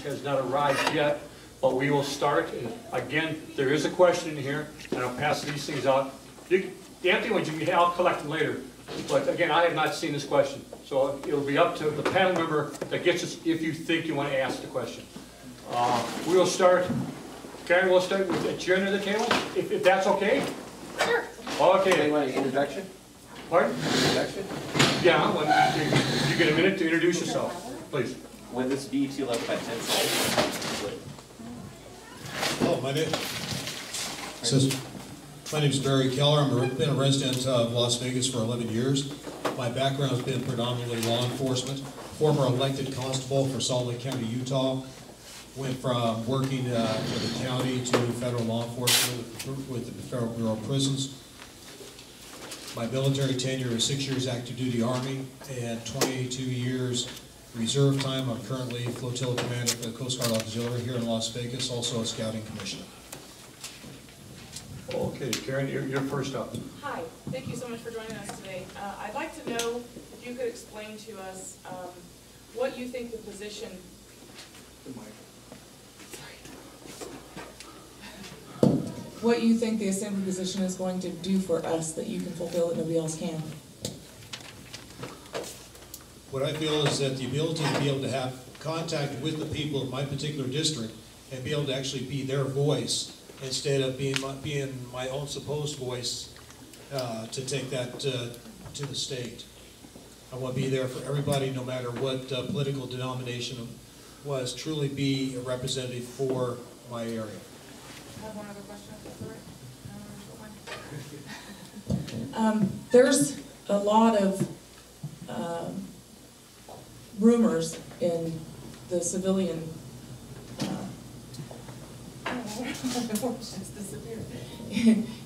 has not arrived yet, but we will start. And again, there is a question in here, and I'll pass these things out. The empty ones, I'll collect them later. But again, I have not seen this question. So it'll be up to the panel member that gets us if you think you want to ask the question. We will start, Karen, we'll start with the chair of the table, if that's okay. Sure. Okay. You want an introduction? Pardon? Introduction? Yeah, you get a minute to introduce yourself, please. Would this be too low by 10 seconds? Oh, my name is Barry Keller. I've been a resident of Las Vegas for 11 years. My background has been predominantly law enforcement. Former elected constable for Salt Lake County, Utah. Went from working for the county to federal law enforcement with the Federal Bureau of Prisons. My military tenure is 6 years active duty Army and 22 years reserve time. I'm currently flotilla commander for the Coast Guard Auxiliary here in Las Vegas, also a scouting commissioner. Okay, Karen, you're first up. Hi, thank you so much for joining us today. I'd like to know if you could explain to us what you think the position. What you think the assembly position is going to do for us that you can fulfill that nobody else can? What I feel is that the ability to be able to have contact with the people of my particular district and be able to actually be their voice instead of being my own supposed voice to take that to the state. I want to be there for everybody, no matter what political denomination was, truly be a representative for my area. I have one other question, if that's all right. There's a lot of rumors in the civilian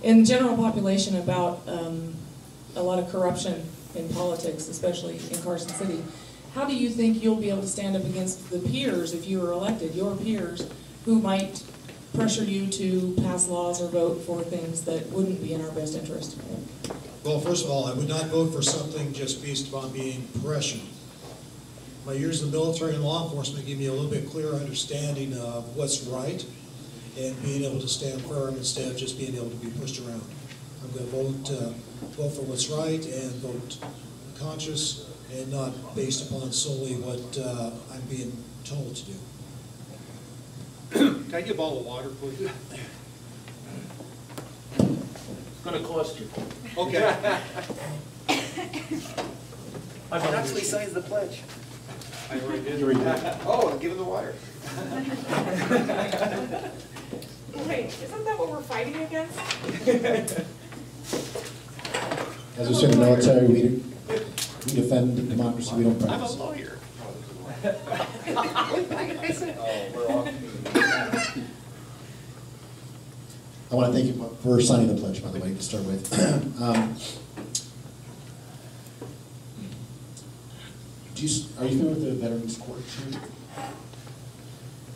in the general population about a lot of corruption in politics, especially in Carson City. How do you think you'll be able to stand up against the peers, if you were elected, your peers, who might pressure you to pass laws or vote for things that wouldn't be in our best interest? Well, first of all, I would not vote for something just based upon being pressured. My years in the military and law enforcement give me a little bit clearer understanding of what's right and being able to stand firm instead of just being able to be pushed around. I'm going to vote for what's right and vote conscious and not based upon solely what I'm being told to do. Can I get a bottle of water, please? It's going to cost you. Okay. Actually signs the pledge. I already did. Oh, I'm giving the water. Wait, isn't that what we're fighting against? As we say in the military, we defend democracy, we don't I'm a practice. lawyer. I want to thank you for signing the pledge, by the way, to start with. Are you familiar with the Veterans Court?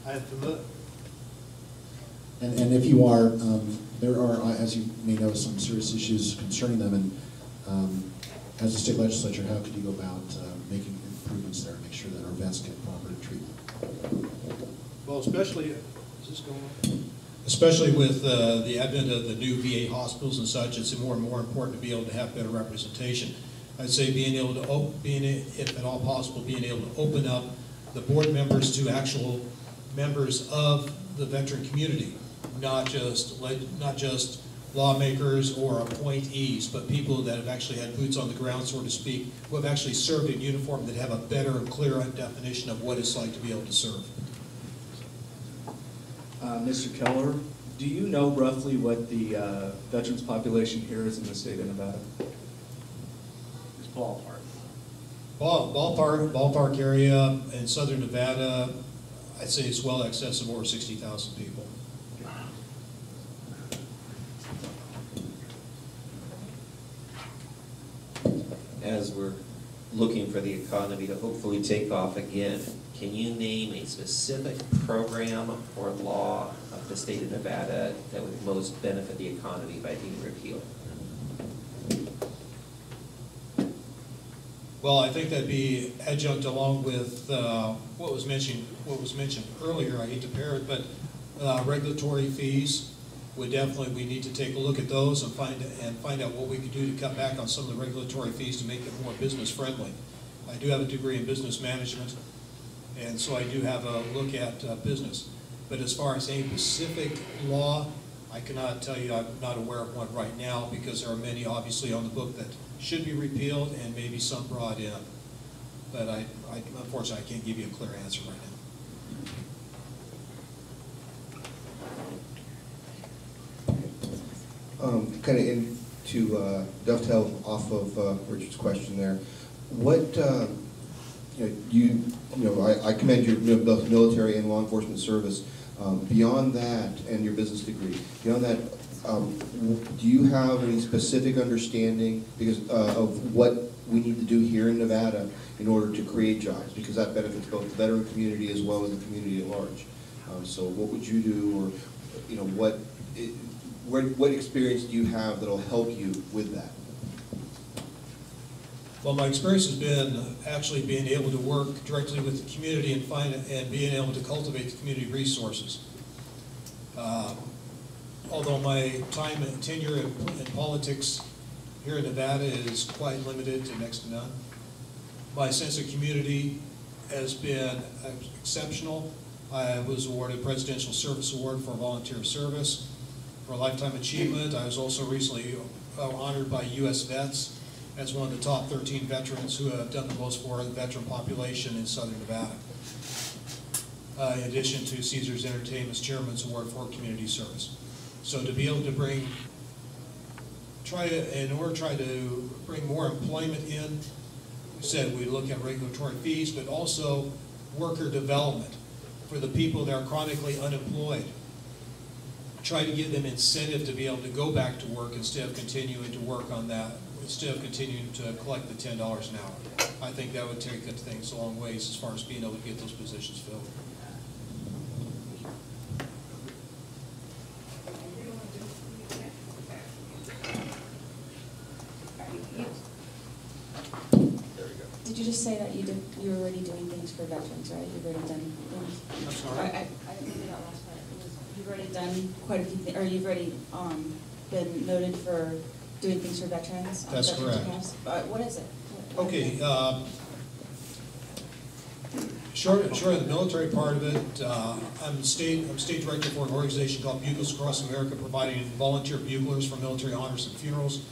I am familiar. And if you are, there are, as you may know, some serious issues concerning them. And as a state legislature, how could you go about making improvements there and make sure that our vets get proper treatment? Well, especially, is this going on? Especially with the advent of the new VA hospitals and such, it's more and more important to be able to have better representation. I'd say being able to, if at all possible, being able to open up the board members to actual members of the veteran community, not just lawmakers or appointees, but people that have actually had boots on the ground, so to speak, who have actually served in uniform, that have a better and clearer definition of what it's like to be able to serve. Mr. Keller, do you know roughly what the veterans population here is in the state of Nevada? It's ballpark. Ballpark area in southern Nevada, I'd say it's well excess of over 60,000 people. As we're looking for the economy to hopefully take off again, can you name a specific program or law of the state of Nevada that would most benefit the economy by being repealed? Well, I think that'd be adjunct along with what was mentioned earlier. I hate to pair it, but regulatory fees would definitely, we need to take a look at those and find out what we could do to cut back on some of the regulatory fees to make it more business friendly. I do have a degree in business management, and so I do have a look at business. But as far as any specific law, I cannot tell you. I'm not aware of one right now, because there are many obviously on the book that should be repealed and maybe some brought in. But unfortunately, I can't give you a clear answer right now. Kind of to dovetail off of Richard's question there, what I commend your both military and law enforcement service. Beyond that, and your business degree, beyond that, do you have any specific understanding of what we need to do here in Nevada in order to create jobs? Because that benefits both the veteran community as well as the community at large. So what would you do, or what experience do you have that'll help you with that? Well, my experience has been actually being able to work directly with the community and being able to cultivate the community resources. Although my time and tenure in politics here in Nevada is quite limited to next to none, my sense of community has been exceptional. I was awarded a Presidential Service Award for volunteer service. For Lifetime Achievement, I was also recently honored by U.S. Vets as one of the top 13 veterans who have done the most for the veteran population in Southern Nevada. In addition to Caesars Entertainment's Chairman's Award for Community Service. So to be able to try to bring more employment in, we said we look at regulatory fees, but also worker development for the people that are chronically unemployed. Try to give them incentive to be able to go back to work instead of continuing to work on that, instead of continuing to collect the $10 an hour. I think that would take things a long ways as far as being able to get those positions filled. Did you just say that you were already doing things for veterans, right? You've already done things? I'm sorry? I didn't hear that last part. You've already done quite a few things, or you've already been noted for doing things for veterans? That's correct. What is it? Okay, short of the military part of it, I'm state director for an organization called Bugles Across America, providing volunteer buglers for military honors and funerals.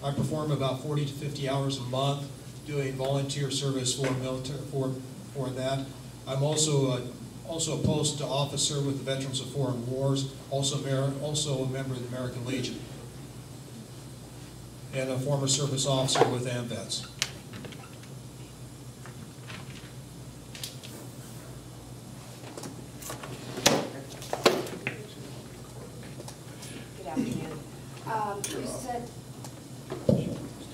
I perform about 40 to 50 hours a month doing volunteer service for military for that. I'm also a post officer with the Veterans of Foreign Wars, also a member of the American Legion, and a former service officer with AMVETS.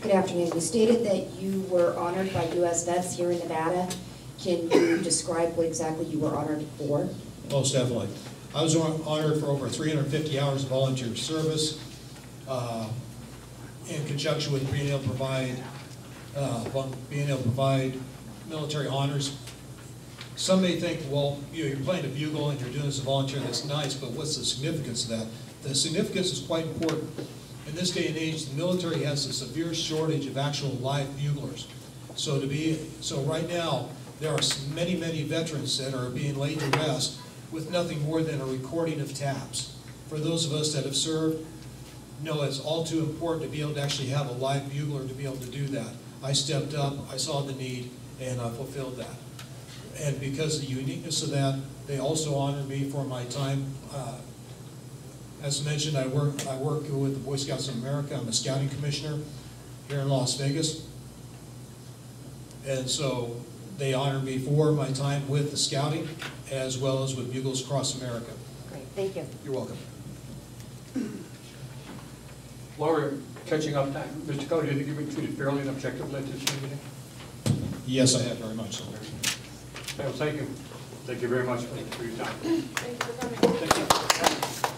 Good afternoon. You stated that you were honored by U.S. Vets here in Nevada. Can you describe what exactly you were honored for? Most definitely. I was honored for over 350 hours of volunteer service in conjunction with being able to provide military honors. Some may think, well, you're playing a bugle and you're doing this as a volunteer, that's nice, but what's the significance of that? The significance is quite important. In this day and age, the military has a severe shortage of actual live buglers. So right now, there are many, many veterans that are being laid to rest with nothing more than a recording of taps. For those of us that have served, know it's all too important to be able to actually have a live bugler to be able to do that. I stepped up, I saw the need, and I fulfilled that. And because of the uniqueness of that, they also honored me for my time. As mentioned, I work with the Boy Scouts of America. I'm a scouting commissioner here in Las Vegas. And so they honored me for my time with the scouting as well as with Bugles Across America. Great, thank you. You're welcome. While we're catching up, Mr. Keller, did you get treated fairly and objectively at this meeting? Yes, I have very much so. Well, thank you. Thank you very much for your time. Thank you for coming. Thank you.